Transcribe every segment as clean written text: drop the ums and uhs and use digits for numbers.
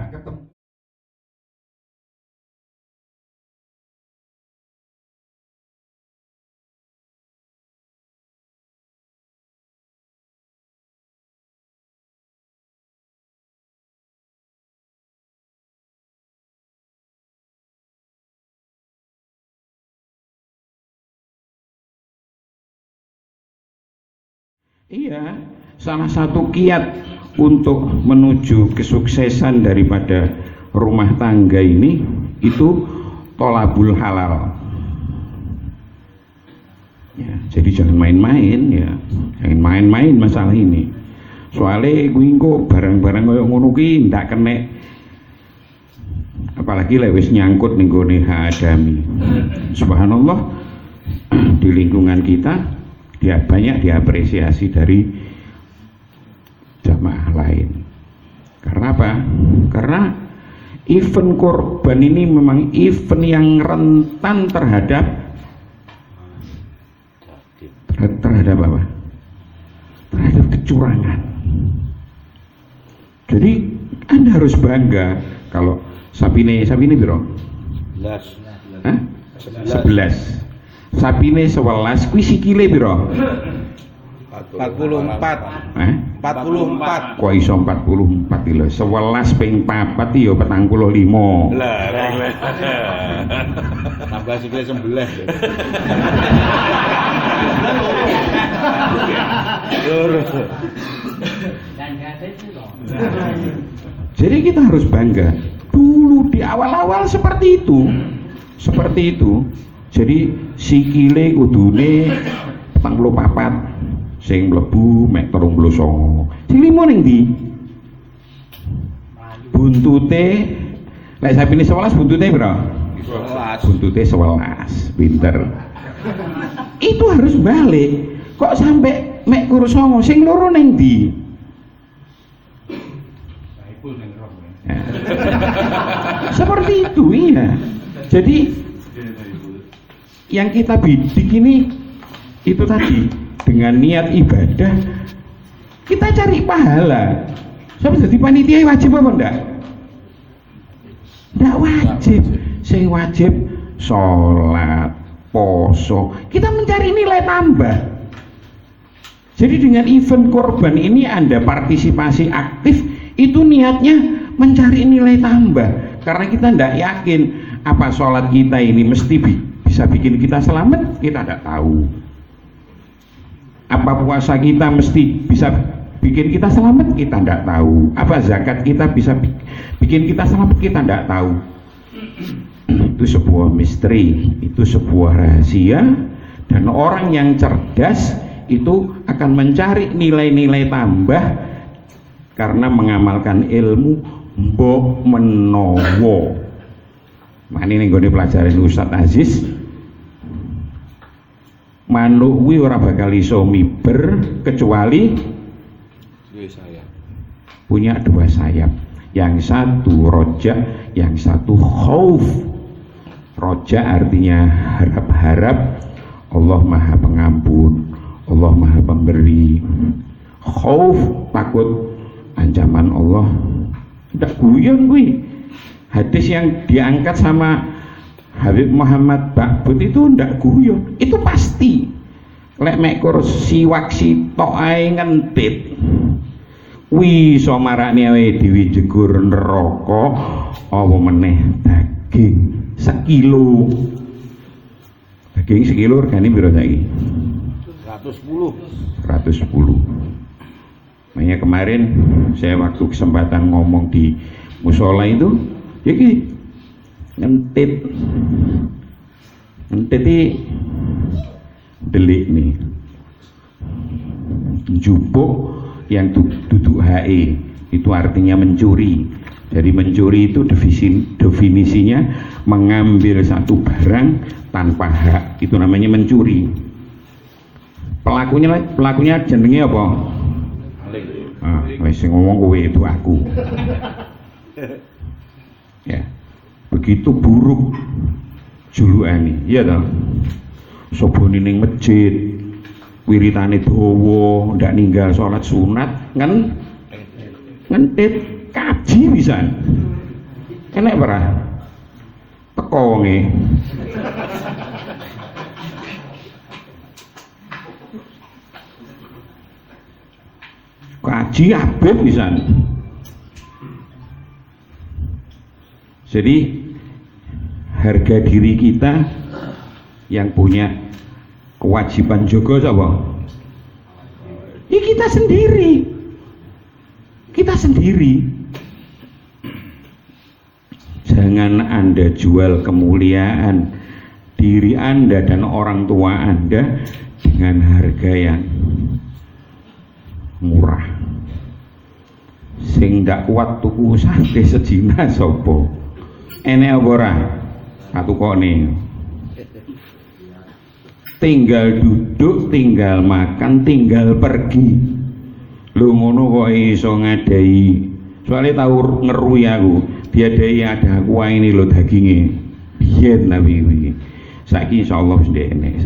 nggak ketemu. Iya, salah satu kiat untuk menuju kesuksesan daripada rumah tangga ini itu tolabul halal. Ya, jadi jangan main-main ya, jangan main-main masalah ini. Soalnya gue kok barang-barang kayak ngono ki ndak kena, apalagi lewis nyangkut ning gone hak adami. Subhanallah, di lingkungan kita dia banyak diapresiasi dari jamaah lain. Karena apa? Karena event korban ini memang event yang rentan terhadap apa? Terhadap kecurangan. Jadi Anda harus bangga kalau sapine biro? 11. Sapine 11 kuwi sikile piro? 44. 44. Kok iso 44 lho? 11 ping 4 ya 45. Lah, tambah sikile 11. Jadi kita harus bangga. Dulu di awal-awal seperti itu. Seperti itu. Jadi sikile kudune 44 sing mlebu mek 39. Sing limo ning ndi? Buntute lek sapine 11 buntute piro? 11. Buntute 11. Pinter. Itu harus balik. Kok sampai mek kuru 9 sing loro ning ndi? Ya. Seperti itu iya. Jadi yang kita bidik ini itu tadi dengan niat ibadah kita cari pahala. Sampai jadi panitia wajib apa enggak? Enggak wajib. Sing wajib sholat, poso. Kita mencari nilai tambah. Jadi dengan event korban ini Anda partisipasi aktif, itu niatnya mencari nilai tambah. Karena kita enggak yakin apa sholat kita ini mesti bisa bikin kita selamat, kita tidak tahu. Apa puasa kita mesti bisa bikin kita selamat, kita tidak tahu. Apa zakat kita bisa bikin kita selamat, kita tidak tahu. Itu sebuah misteri, itu sebuah rahasia, dan orang yang cerdas itu akan mencari nilai-nilai tambah karena mengamalkan ilmu mbok menowo. Mane ning gone pelajaran Ustaz Aziz, manuk kuwi ora bakal iso miber kecuali punya dua sayap. Yang satu roja, yang satu khauf. Roja artinya harap-harap Allah Maha Pengampun, Allah Maha Pemberi. Khauf takut ancaman Allah. Ndak guyon kuwi. Hadis yang diangkat sama Habib Muhammad Ba'bud itu ndak guyon, itu pasti. Lek mekur siwak sitok ae ngentit, wi iso marakne ae dhewe jegur neraka, apa meneh daging sekilo. Daging sekilo regane piro saiki? 110. Makanya kemarin saya waktu kesempatan ngomong di musola itu, jadi ngentit delik nih jupuk yang duduk HE itu artinya mencuri. Jadi mencuri itu definisinya mengambil satu barang tanpa hak, itu namanya mencuri. Pelakunya jenenge apa? Wis ngomong kowe itu aku. Ya, begitu buruk julukane, iya toh. Sobone ning masjid, wiritane dawa, ndak ninggal salat sunat, ngentit. kaji bisa. Enek ora? Teko wonge. Kaji abet bisa. Jadi harga diri kita yang punya kewajiban jaga sapa? Ya kita sendiri. Kita sendiri. Jangan Anda jual kemuliaan diri Anda dan orang tua Anda dengan harga yang murah. Sing ndak kuat tuku sate sejina sapa? Enek apa ora? Patukone. Tinggal duduk, tinggal makan, tinggal pergi. Lho ngono kok iso ngadai. Soalnya tahu ngerui aku, diadai ada aku ini lho daginge. Biyen tapi iki. Saiki insyaallah wis enek.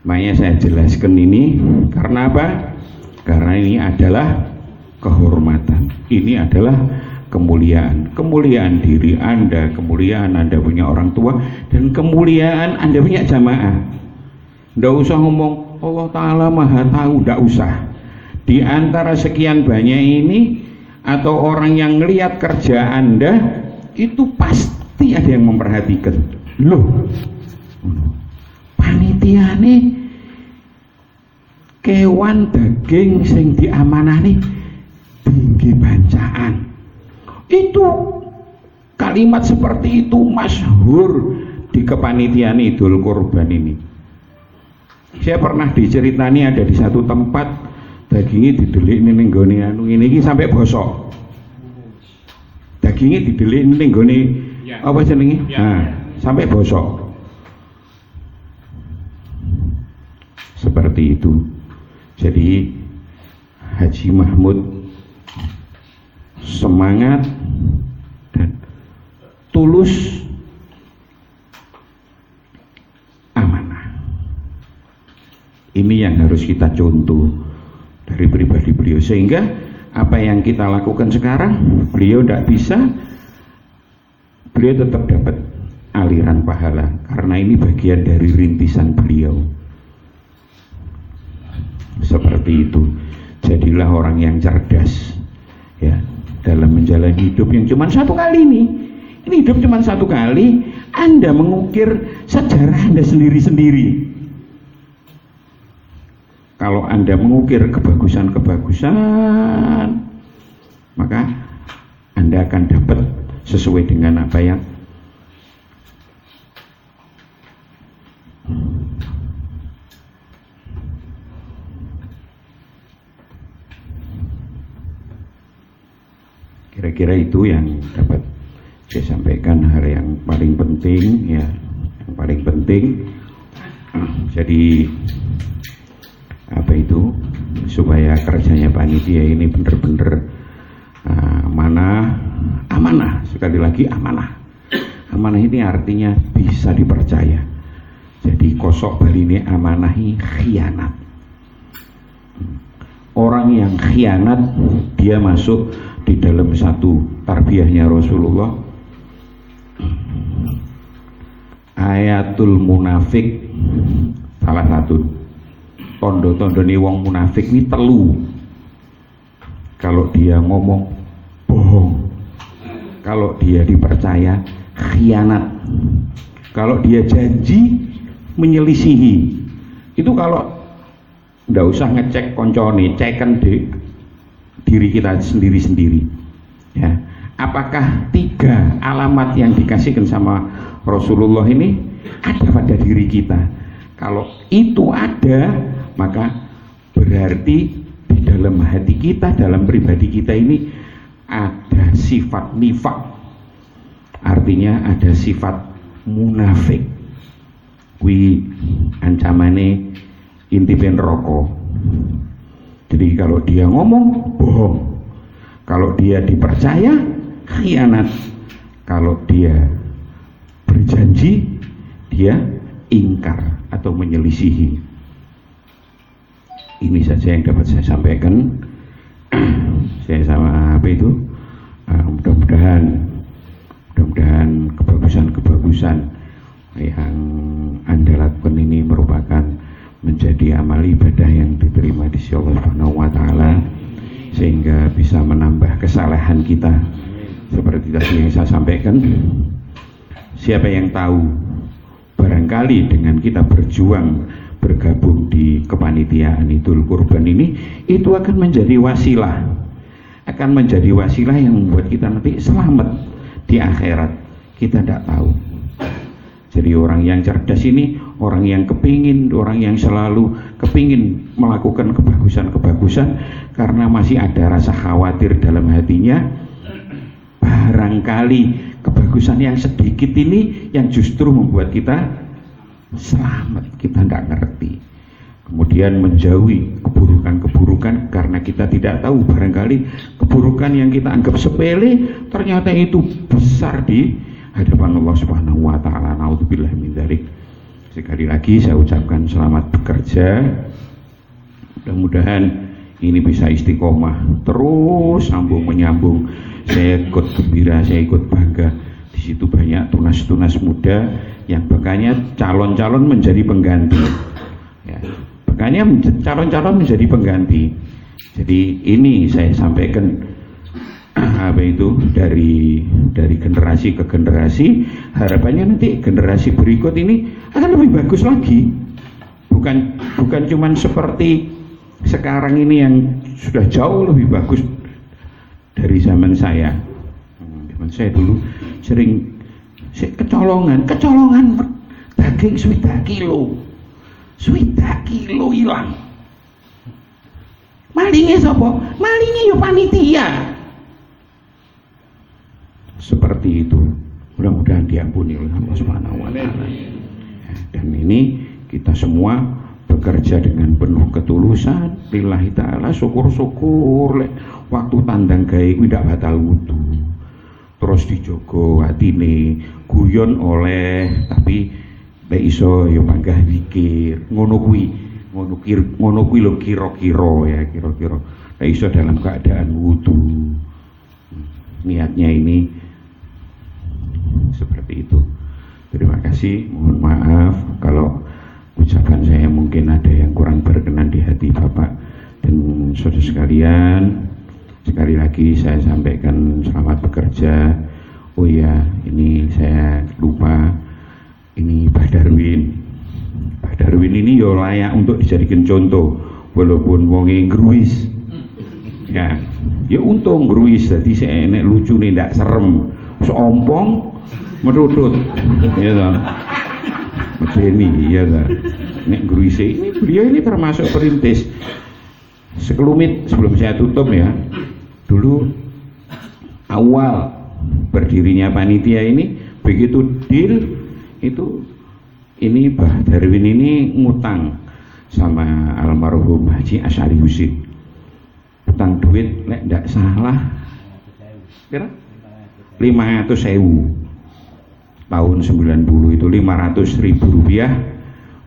Makanya saya jelaskan ini karena apa? Karena ini adalah kehormatan. Ini adalah kemuliaan. Kemuliaan diri Anda, kemuliaan Anda punya orang tua, dan kemuliaan Anda punya jamaah. Nggak usah ngomong Allah Ta'ala Maha Tahu, nggak usah. Di antara sekian banyak ini, atau orang yang ngelihat kerja Anda, itu pasti ada yang memperhatikan. Loh, panitiane kewan daging sing diamanani tinggi bancaan. Itu kalimat seperti itu masyhur di kepanitiaan Idul Kurban ini. Saya pernah diceritani ada di satu tempat dagingnya didelik ning nggone anu ngene iki sampai bosok. Dagingnya didelik ning nggone apa jenenge? Nah, sampai bosok. Seperti itu. Jadi Haji Mahmud semangat dan tulus amanah. Ini yang harus kita contoh dari pribadi beliau, sehingga apa yang kita lakukan sekarang beliau tidak bisa, beliau tetap dapat aliran pahala karena ini bagian dari rintisan beliau. Seperti itu. Jadilah orang yang cerdas ya dalam menjalani hidup yang cuma satu kali ini. Ini hidup cuma satu kali. Anda mengukir sejarah Anda sendiri-sendiri. Kalau Anda mengukir kebagusan-kebagusan, maka Anda akan dapat sesuai dengan apa yang kira-kira itu yang dapat saya sampaikan. Hal yang paling penting ya, yang paling penting jadi apa itu, supaya kerjanya panitia ini benar-benar amanah. Sekali lagi amanah ini artinya bisa dipercaya. Jadi kosok bali ini amanahi khianat. Orang yang khianat dia masuk di dalam satu tarbiyahnya Rasulullah, ayatul munafik, salah satu tondo-tondone wong munafik ini telu. Kalau dia ngomong bohong, kalau dia dipercaya khianat, kalau dia janji menyelisihi. Itu kalau ndak usah ngecek koncone, cekan diri kita sendiri-sendiri ya. Apakah 3 alamat yang dikasihkan sama Rasulullah ini ada pada diri kita? Kalau itu ada, maka berarti di dalam hati kita, dalam pribadi kita ini ada sifat nifak, artinya ada sifat munafik. Kui ancamane intipen rokok. Jadi kalau dia ngomong bohong, kalau dia dipercaya khianat, kalau dia berjanji dia ingkar atau menyelisihi. Ini saja yang dapat saya sampaikan. Saya sama apa itu Mudah-mudahan kebagusan yang Anda lakukan ini merupakan menjadi amal ibadah yang diterima di sisi Allah Subhanahu wa taala, sehingga bisa menambah kesalahan kita. Seperti tadi yang saya sampaikan, siapa yang tahu, barangkali dengan kita berjuang bergabung di kepanitiaan Idul Kurban ini, itu akan menjadi wasilah yang membuat kita nanti selamat di akhirat. Kita tidak tahu. Jadi orang yang cerdas ini, orang yang orang yang selalu kepingin melakukan kebagusan karena masih ada rasa khawatir dalam hatinya. Barangkali kebagusan yang sedikit ini yang justru membuat kita selamat, kita tidak ngerti. Kemudian menjauhi keburukan-keburukan karena kita tidak tahu, barangkali keburukan yang kita anggap sepele ternyata itu besar di hadapan Allah Subhanahu wa taala. Naudzubillah min dzalik. Sekali lagi saya ucapkan selamat bekerja. Mudah-mudahan ini bisa istiqomah terus sambung menyambung. Saya ikut gembira, saya ikut bangga. Di situ banyak tunas-tunas muda yang bakanya calon-calon menjadi pengganti. Ya, bakanya calon-calon menjadi pengganti. Jadi ini saya sampaikan apa itu dari generasi ke generasi, harapannya nanti generasi berikut ini akan lebih bagus lagi, bukan cuman seperti sekarang ini yang sudah jauh lebih bagus dari zaman saya dulu sering kecolongan daging swidak kilo hilang. Malingnya sapa? Malingnya yo panitia. Seperti itu. Mudah-mudahan diampuni oleh Allah Subhanahu wa taala. Dan ini kita semua bekerja dengan penuh ketulusan lillahi taala, syukur-syukur lek waktu tandang gawe kuwi ndak batal wudu. Terus dijogo atine, guyon oleh tapi lek iso ya panggah zikir. Ngono kuwi lho kira-kira. Lek iso dalam keadaan wudu. Niatnya ini seperti itu. Terima kasih, mohon maaf kalau ucapan saya mungkin ada yang kurang berkenan di hati Bapak dan saudara sekalian. Sekali lagi saya sampaikan selamat bekerja. Oh ya, ini saya lupa, ini Pak Darwin ini yo layak untuk dijadikan contoh walaupun wonge ngruis. Ya untung ngruis, jadi saya enek lucu nih, ndak serem, seompong merudut, ya toh. Medeni, ya toh. Nek ngruis ini beliau ini termasuk perintis. Sekelumit sebelum saya tutup ya, dulu awal berdirinya panitia ini, begitu deal itu, ini Mbah Darwin ini ngutang sama almarhum Haji Asy'ari Husin. Utang duit nek ndak salah kira 500.000 tahun 90 itu 500.000 rupiah.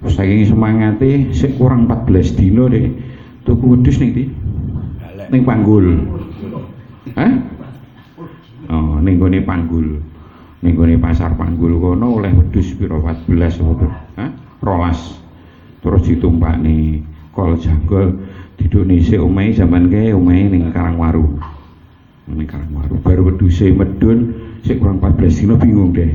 Saking semangate sik kurang 14 dino deh tuku wedhus ning Panggul. Hah? Oh, ning gone Panggul. Ning gone pasar Panggul kono oleh wedhus pira 14 apa? Hah? 12. Terus ditumpakne kol jagol didone sik omahe zaman kae omahe ning Karangwaru. Ning Karangwaru baru wedhuse medun sik kurang 14 dino bingung deh.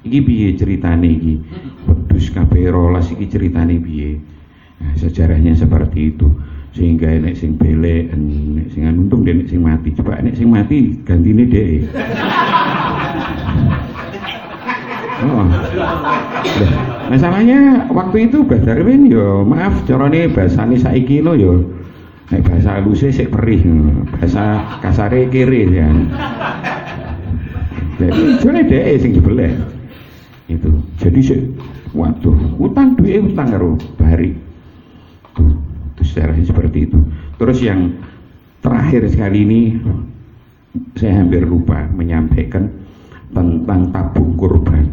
Iki piye ceritane iki? Wedhus kabeh 12 iki ceritane piye? Nah, sejarahnya seperti itu. Sehingga nek sing belek, nek sing untung nek sing mati. Coba nek sing mati gantine dhek. Oh. Masalahnya waktu itu Mbah Darwin yo maaf carane basane saiki lho yo. Nek bahasa haluse sik perih, bahasa kasare kere ya. Jadi jane dhek sing dibeleh. Itu. Jadi sik waduh, utang duit utang karo Bari. Itu sejarahnya seperti itu. Terus yang terakhir sekali ini saya hampir lupa menyampaikan tentang tabung kurban.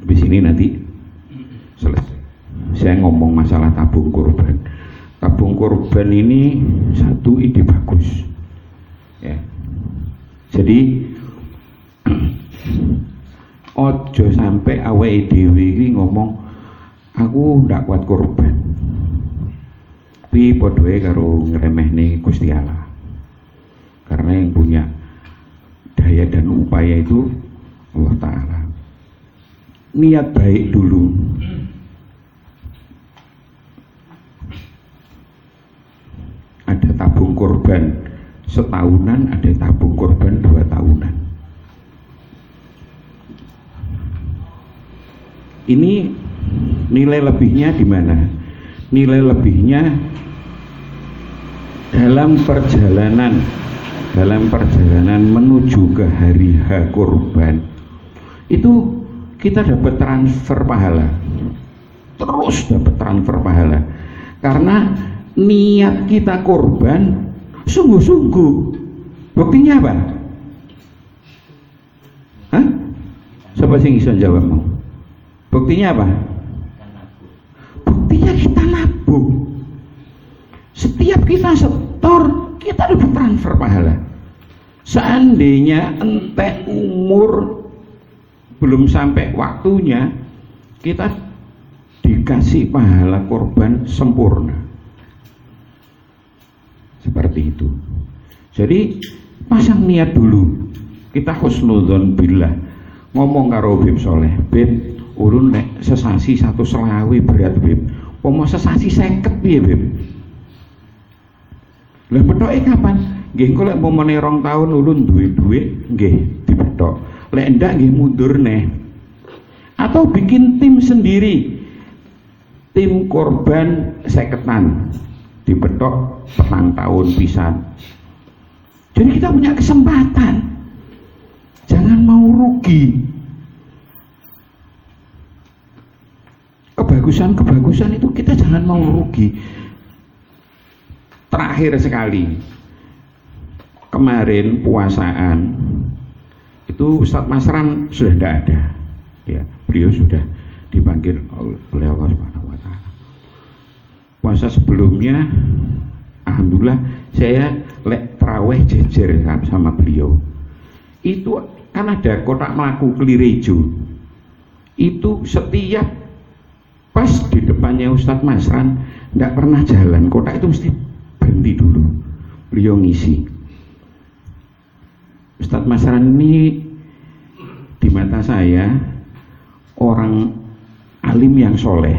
Di sini nanti selesai. Saya ngomong masalah tabung kurban. Tabung kurban ini satu ide bagus. Ya. Jadi ojo sampai awake dhewe iki ngomong aku ndak kuat korban. Kuwi padha wae karo ngremehne Gusti Allah. Karena yang punya daya dan upaya itu Allah Ta'ala. Niat baik dulu. Ada tabung korban setahunan, ada tabung korban 2 tahunan. Ini nilai lebihnya di mana? Nilai lebihnya dalam perjalanan menuju ke hari H kurban itu kita dapat transfer pahala, terus dapat transfer pahala karena niat kita kurban sungguh-sungguh. Buktinya apa? Hah? Siapa sing bisa jawab mau? Buktinya apa? Buktinya kita nabung. Setiap kita setor, kita dapat transfer pahala. Seandainya entek umur belum sampai waktunya, kita dikasih pahala korban sempurna. Seperti itu. Jadi pasang niat dulu. Kita husnudzon billah. Ngomong karo Bib Soleh, Bib, urun nek sesasi 120 berat Bib. Pomo sesasi 50 piye Bib? Lah pethoke kapan? Nggih engko lek momone 2 tahun ulun duwe dhuwit nggih dipethok. Lek ndak nggih mundur neh. Atau bikin tim sendiri. Tim korban 50-an dipethok 4 tahun pisan. Jadi kita punya kesempatan. Jangan mau rugi. Kebagusan itu kita jangan mau rugi. Terakhir sekali, kemarin puasaan itu Ustadz Masran sudah tidak ada, ya, beliau sudah dipanggil oleh Allah Subhanahu Wa Taala. Puasa sebelumnya, alhamdulillah saya taraweh jejer sama beliau. Itu kan ada kotak melaku Kelirejo. Itu setiap pas di depannya Ustadz Masran tidak pernah jalan, kotak itu mesti berhenti dulu, beliau ngisi. Ustadz Masran ini di mata saya orang alim yang soleh.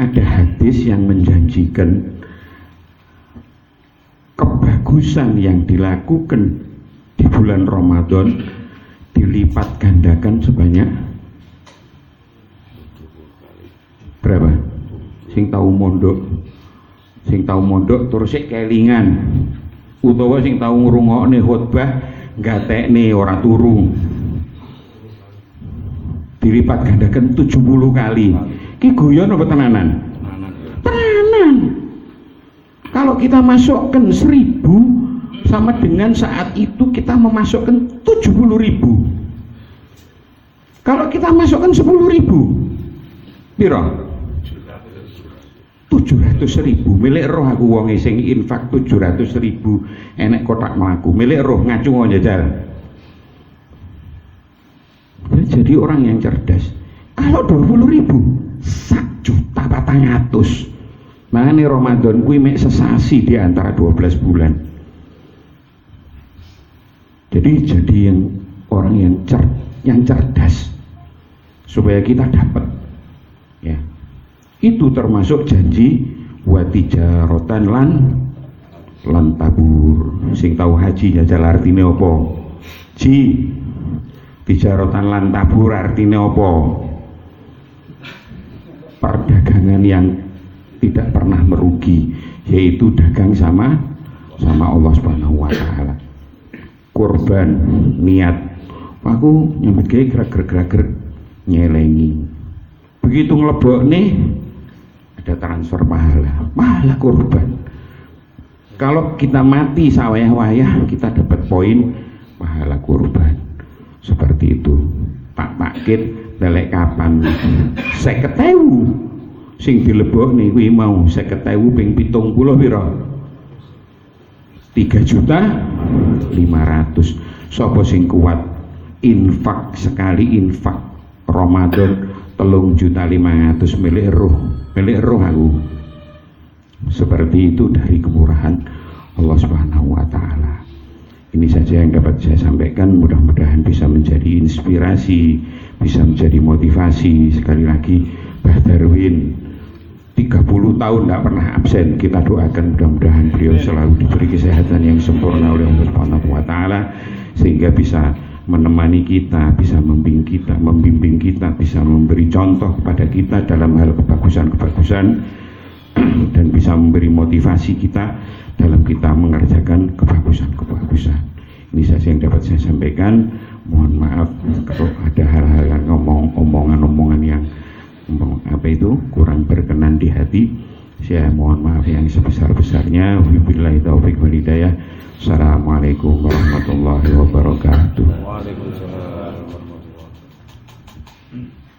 Ada hadis yang menjanjikan kebagusan yang dilakukan di bulan Ramadan dilipat gandakan sebanyak berapa? Sing tahu mondok terus kelingan, utawa sing tahu ngrungokne khotbah gatekne ora turu, dilipat gandakan 70 kali. Ki guyon apa tenanan? Tenanan. Kalau kita masukkan 1000 sama dengan saat itu kita memasukkan 70.000. Kalau kita masukkan 10.000 piro? 700.000. Milik roh aku wonge sing infak 700.000 enek kotak mlaku. Milik roh ngacung njajal. Jadi orang yang cerdas. Kalau 20.000 1.400.000. Makanya Ramadan kuwi mek sesasi di antara 12 bulan. Jadi yang orang yang cerdas supaya kita dapat, ya. Itu termasuk janji wa tijaratan lan tabur. Sing tahu haji njajal artine apa? Ji. Tijaratan lan tabur artine apa? Perdagangan yang tidak pernah merugi, yaitu dagang sama Allah Subhanahu wa Ta'ala. Korban niat aku nyambut gawe gerak-gerak nyelengi. Begitu nglebokne ada transfer pahala korban. Kalau kita mati sawayah-wayah kita dapat poin pahala korban. Seperti itu. Pak Pakit lelek kapan 50.000 sing dilebokne kuwi mau 50.000 ping 70 pira? 3.500.000. Sapa sing kuat infak sekali infak Ramadan 3.500.000 milik roh aku. Seperti itu dari kemurahan Allah Subhanahu wa taala. Ini saja yang dapat saya sampaikan, mudah-mudahan bisa menjadi inspirasi, bisa menjadi motivasi. Sekali lagi Mbah Darwin 30 tahun tidak pernah absen. Kita doakan mudah-mudahan beliau selalu diberi kesehatan yang sempurna oleh Allah Subhanahu wa taala, sehingga bisa menemani kita, bisa membimbing kita, bisa memberi contoh kepada kita dalam hal kebagusan-kebagusan dan bisa memberi motivasi kita dalam kita mengerjakan kebagusan-kebagusan. Ini saja yang dapat saya sampaikan. Mohon maaf kalau ada hal-hal yang omongan-omongan yang kurang berkenan di hati. Saya mohon maaf yang sebesar-besarnya. Wabillahi taufiq wal hidayah. Assalamualaikum warahmatullahi wabarakatuh. Waalaikumsalam warahmatullahi wabarakatuh.